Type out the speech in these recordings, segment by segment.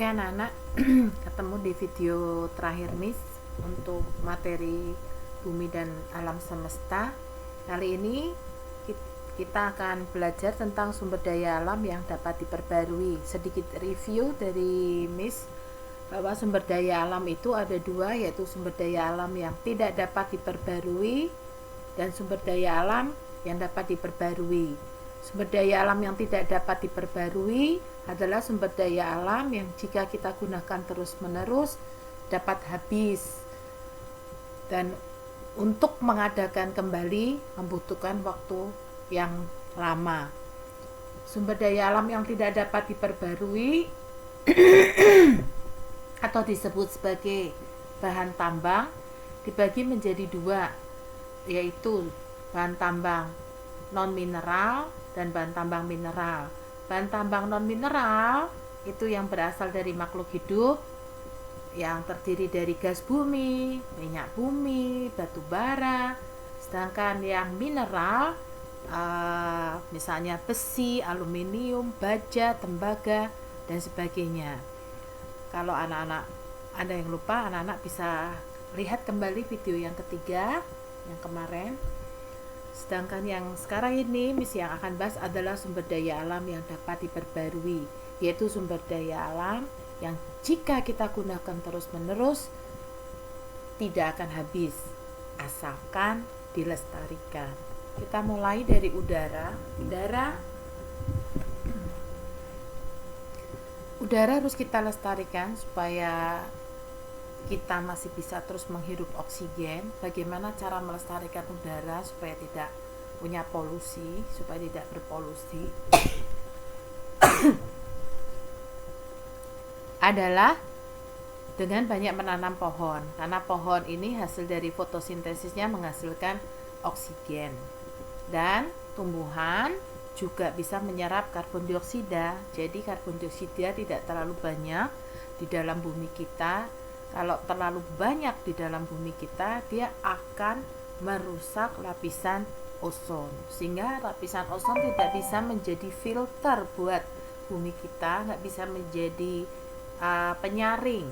Oke anak-anak, ketemu di video terakhir Miss untuk materi bumi dan alam semesta. Kali ini kita akan belajar tentang sumber daya alam yang dapat diperbarui. Sedikit review dari Miss bahwa sumber daya alam itu ada dua, yaitu sumber daya alam yang tidak dapat diperbarui dan sumber daya alam yang dapat diperbarui. Sumber daya alam yang tidak dapat diperbarui adalah sumber daya alam yang jika kita gunakan terus-menerus dapat habis, dan untuk mengadakan kembali membutuhkan waktu yang lama. Sumber daya alam yang tidak dapat diperbarui atau disebut sebagai bahan tambang dibagi menjadi dua, yaitu bahan tambang non-mineral dan bahan tambang mineral. Bahan tambang non-mineral itu yang berasal dari makhluk hidup yang terdiri dari gas bumi, minyak bumi, batu bara. Sedangkan yang mineral misalnya besi, aluminium, baja, tembaga, dan sebagainya. Kalau anak-anak ada yang lupa, anak-anak bisa lihat kembali video yang ketiga yang kemarin. Sedangkan yang sekarang ini Miss yang akan bahas adalah sumber daya alam yang dapat diperbarui, yaitu sumber daya alam yang jika kita gunakan terus-menerus tidak akan habis asalkan dilestarikan. Kita mulai dari udara. Udara harus kita lestarikan supaya kita masih bisa terus menghirup oksigen. Bagaimana cara melestarikan udara supaya tidak punya polusi, supaya tidak berpolusi? Adalah dengan banyak menanam pohon, karena pohon ini hasil dari fotosintesisnya menghasilkan oksigen, dan tumbuhan juga bisa menyerap karbon dioksida. Jadi karbon dioksida tidak terlalu banyak di dalam bumi kita. Kalau terlalu banyak di dalam bumi kita, dia akan merusak lapisan ozon, sehingga lapisan ozon tidak bisa menjadi filter buat bumi kita, nggak bisa menjadi penyaring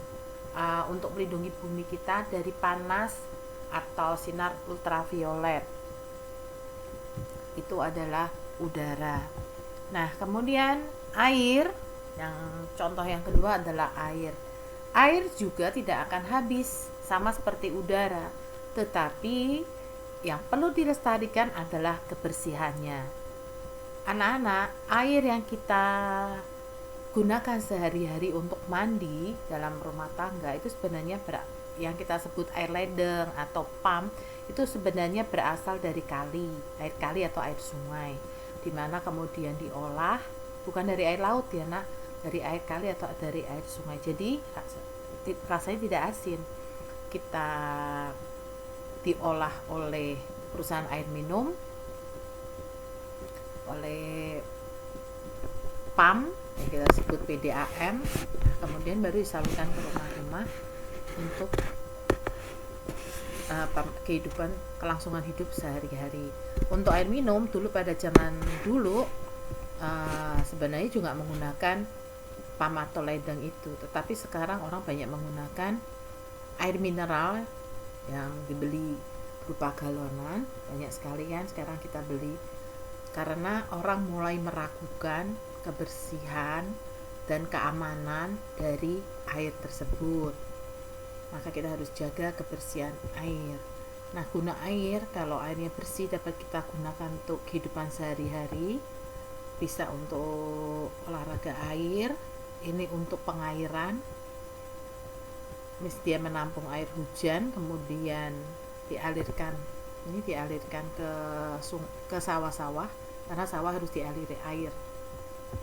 untuk melindungi bumi kita dari panas atau sinar ultraviolet. Itu adalah udara. Nah, kemudian air, yang contoh yang kedua adalah air. Air juga tidak akan habis, sama seperti udara, tetapi yang perlu dilestarikan adalah kebersihannya. Anak-anak, air yang kita gunakan sehari-hari untuk mandi dalam rumah tangga itu sebenarnya yang kita sebut air ledeng atau pump, itu sebenarnya berasal dari air kali atau air sungai, dimana kemudian diolah, bukan dari air laut ya nak, dari air kali atau dari air sungai. Jadi rasanya tidak asin. Kita diolah oleh perusahaan air minum, oleh PAM yang kita sebut PDAM, kemudian baru disalurkan ke rumah-rumah untuk kehidupan, kelangsungan hidup sehari-hari. Untuk air minum dulu, pada zaman dulu sebenarnya juga menggunakan PAM atau ledeng itu, tetapi sekarang orang banyak menggunakan air mineral yang dibeli berupa galonan. Banyak sekali kan sekarang kita beli, karena orang mulai meragukan kebersihan dan keamanan dari air tersebut. Maka kita harus jaga kebersihan air. Nah, guna air, kalau airnya bersih dapat kita gunakan untuk kehidupan sehari-hari, bisa untuk olahraga air, ini untuk pengairan. Dia menampung air hujan, kemudian dialirkan ke sawah-sawah, karena sawah harus dialiri air.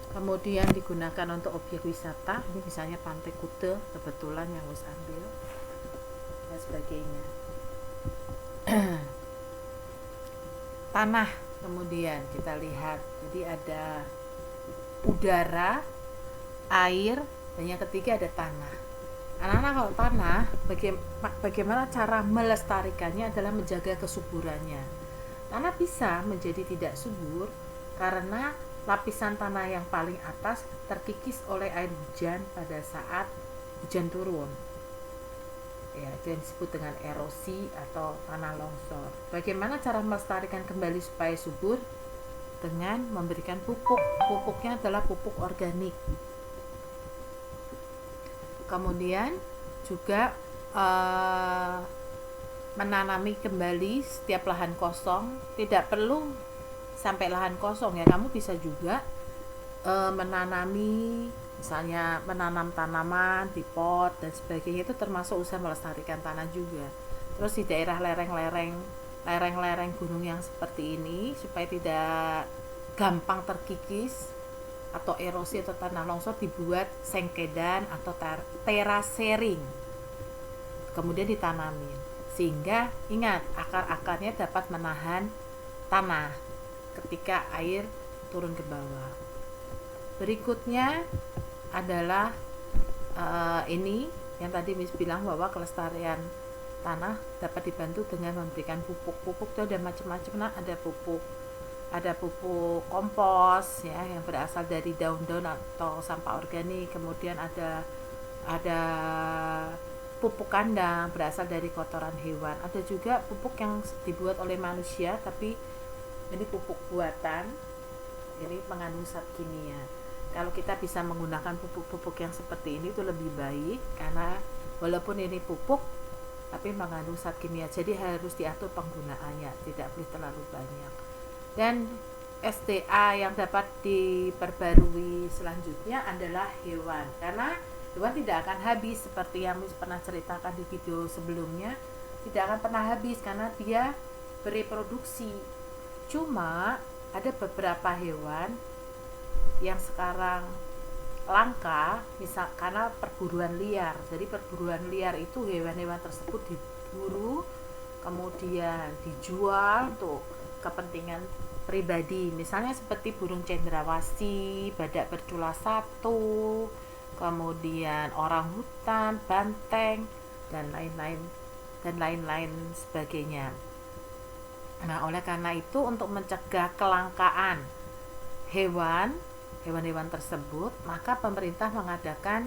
Kemudian digunakan untuk objek wisata, ini misalnya Pantai Kuta kebetulan yang harus ambil dan sebagainya. Tanah, kemudian kita lihat, jadi ada udara, air, dan yang ketiga ada tanah. Anak-anak, kalau tanah, bagaimana cara melestarikannya adalah menjaga kesuburannya. Tanah bisa menjadi tidak subur karena lapisan tanah yang paling atas terkikis oleh air hujan pada saat hujan turun. Ya, itu yang disebut dengan erosi atau tanah longsor. Bagaimana cara melestarikan kembali supaya subur? Dengan memberikan pupuk. Pupuknya adalah pupuk organik. Kemudian juga menanami kembali setiap lahan kosong. Tidak perlu sampai lahan kosong ya, kamu bisa juga menanami, misalnya menanam tanaman di pot dan sebagainya, itu termasuk usaha melestarikan tanah juga. Terus di daerah lereng-lereng gunung yang seperti ini, supaya tidak gampang terkikis atau erosi atau tanah longsor, dibuat sengkedan atau terasering, kemudian ditanami, sehingga ingat, akar-akarnya dapat menahan tanah ketika air turun ke bawah. Berikutnya adalah ini yang tadi Miss bilang bahwa kelestarian tanah dapat dibantu dengan memberikan pupuk. Pupuk itu ada macam-macam. Nah, ada pupuk kompos ya, yang berasal dari daun-daun atau sampah organik. Kemudian ada pupuk kandang berasal dari kotoran hewan. Ada juga pupuk yang dibuat oleh manusia, tapi ini pupuk buatan, ini mengandung zat kimia. Kalau kita bisa menggunakan pupuk-pupuk yang seperti ini itu lebih baik, karena walaupun ini pupuk tapi mengandung zat kimia, jadi harus diatur penggunaannya, tidak boleh terlalu banyak. Dan SDA yang dapat diperbarui selanjutnya adalah hewan, karena hewan tidak akan habis, seperti yang Miss pernah ceritakan di video sebelumnya, tidak akan pernah habis karena dia bereproduksi. Cuma ada beberapa hewan yang sekarang langka, misal karena perburuan liar. Jadi perburuan liar itu hewan-hewan tersebut diburu, kemudian dijual untuk kepentingan pribadi. Misalnya seperti burung cendrawasih, badak bercula satu, kemudian orang hutan, banteng, dan lain-lain sebagainya. Nah, oleh karena itu, untuk mencegah kelangkaan hewan-hewan tersebut, maka pemerintah mengadakan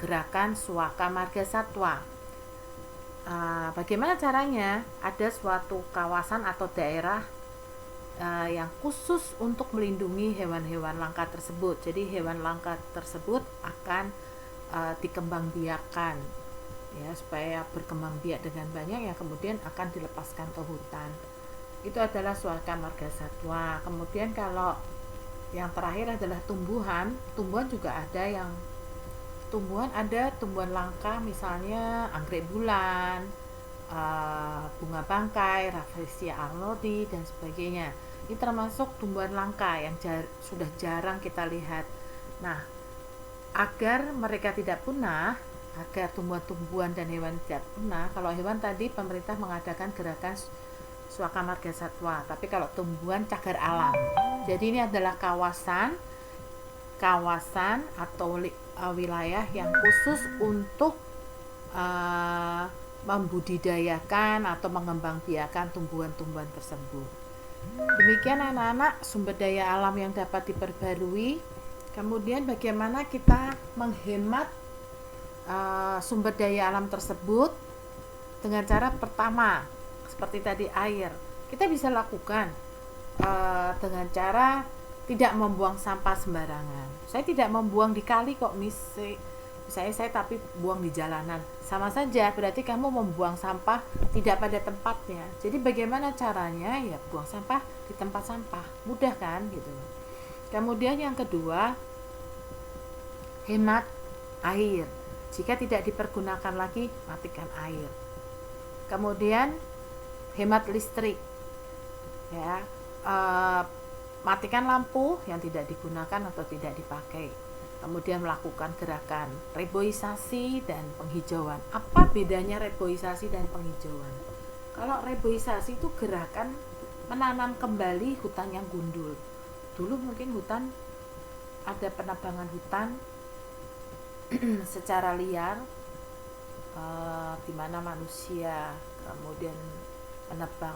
gerakan Suaka Marga Satwa. Bagaimana caranya? Ada suatu kawasan atau daerah yang khusus untuk melindungi hewan-hewan langka tersebut. Jadi hewan langka tersebut akan dikembangbiakkan ya, supaya berkembang biak dengan banyak, yang kemudian akan dilepaskan ke hutan. Itu adalah Suaka Marga Satwa. Kemudian kalau yang terakhir adalah tumbuhan juga ada tumbuhan langka, misalnya anggrek bulan, bunga bangkai, Rafflesia arnoldi, dan sebagainya. Ini termasuk tumbuhan langka yang sudah jarang kita lihat. Nah, agar mereka tidak punah, agar tumbuhan-tumbuhan dan hewan tidak punah, kalau hewan tadi pemerintah mengadakan gerakan Suaka Marga Satwa, tapi kalau tumbuhan cagar alam. Jadi ini adalah kawasan atau wilayah yang khusus untuk membudidayakan atau mengembangbiakan tumbuhan-tumbuhan tersebut. Demikian anak-anak, sumber daya alam yang dapat diperbarui. Kemudian bagaimana kita menghemat sumber daya alam tersebut dengan cara pertama, seperti tadi air, kita bisa lakukan dengan cara tidak membuang sampah sembarangan. Saya tidak membuang di kali kok, misalnya saya tapi buang di jalanan, sama saja, berarti kamu membuang sampah tidak pada tempatnya. Jadi bagaimana caranya? Ya buang sampah di tempat sampah, mudah kan gitu. Kemudian yang kedua, hemat air. Jika tidak dipergunakan lagi, matikan air. Kemudian hemat listrik ya, matikan lampu yang tidak digunakan atau tidak dipakai. Kemudian melakukan gerakan reboisasi dan penghijauan. Apa bedanya reboisasi dan penghijauan? Kalau reboisasi itu gerakan menanam kembali hutan yang gundul. Dulu mungkin hutan, ada penebangan hutan secara liar, di mana manusia kemudian menebang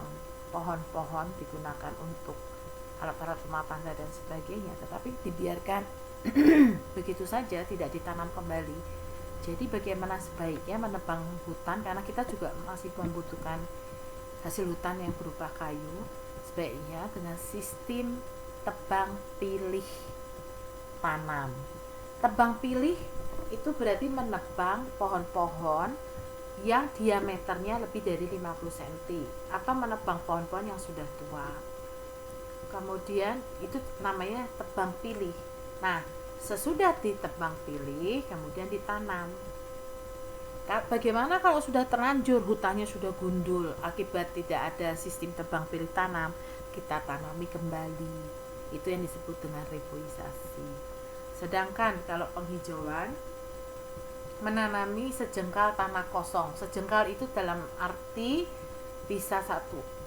pohon-pohon digunakan untuk alat-alat rumah tangga dan sebagainya, tetapi dibiarkan begitu saja, tidak ditanam kembali. Jadi bagaimana sebaiknya menebang hutan, karena kita juga masih membutuhkan hasil hutan yang berupa kayu, sebaiknya dengan sistem tebang pilih tanam. Tebang pilih itu berarti menebang pohon-pohon yang diameternya lebih dari 50 cm atau menebang pohon-pohon yang sudah tua. Kemudian itu namanya tebang pilih. Nah, sesudah ditebang pilih kemudian ditanam. Bagaimana kalau sudah terlanjur hutannya sudah gundul akibat tidak ada sistem tebang pilih tanam? Kita tanami kembali. Itu yang disebut dengan reboisasi. Sedangkan kalau penghijauan, menanami sejengkal tanah kosong. Sejengkal itu dalam arti bisa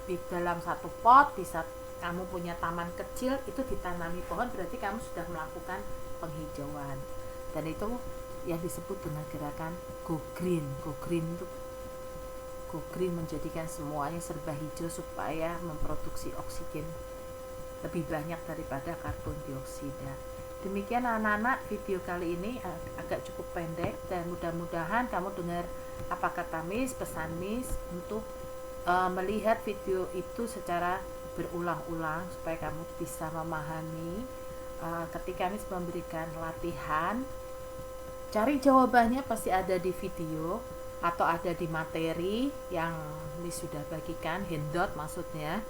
di dalam satu pot, bisa kamu punya taman kecil, itu ditanami pohon, berarti kamu sudah melakukan penghijauan. Dan itu yang disebut dengan gerakan go green. Go green menjadikan semuanya serba hijau supaya memproduksi oksigen lebih banyak daripada karbon dioksida. Demikian anak-anak, video kali ini agak cukup pendek, dan mudah-mudahan kamu dengar apa kata Miss, pesan Miss untuk melihat video itu secara berulang-ulang supaya kamu bisa memahami. Ketika Miss memberikan latihan, cari jawabannya pasti ada di video atau ada di materi yang Miss sudah bagikan, handout maksudnya.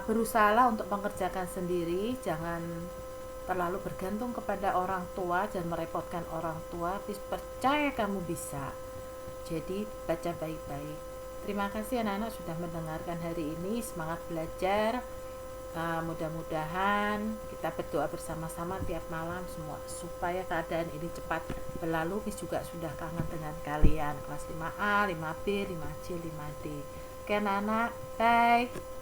Berusahalah untuk mengerjakan sendiri, jangan terlalu bergantung kepada orang tua, jangan merepotkan orang tua. Percaya kamu bisa. Jadi baca baik-baik. Terima kasih anak-anak sudah mendengarkan hari ini. Semangat belajar. Mudah-mudahan kita berdoa bersama-sama tiap malam semua supaya keadaan ini cepat berlalu. Miss juga sudah kangen dengan kalian kelas 5A, 5B, 5C, 5D. Oke anak-anak, bye.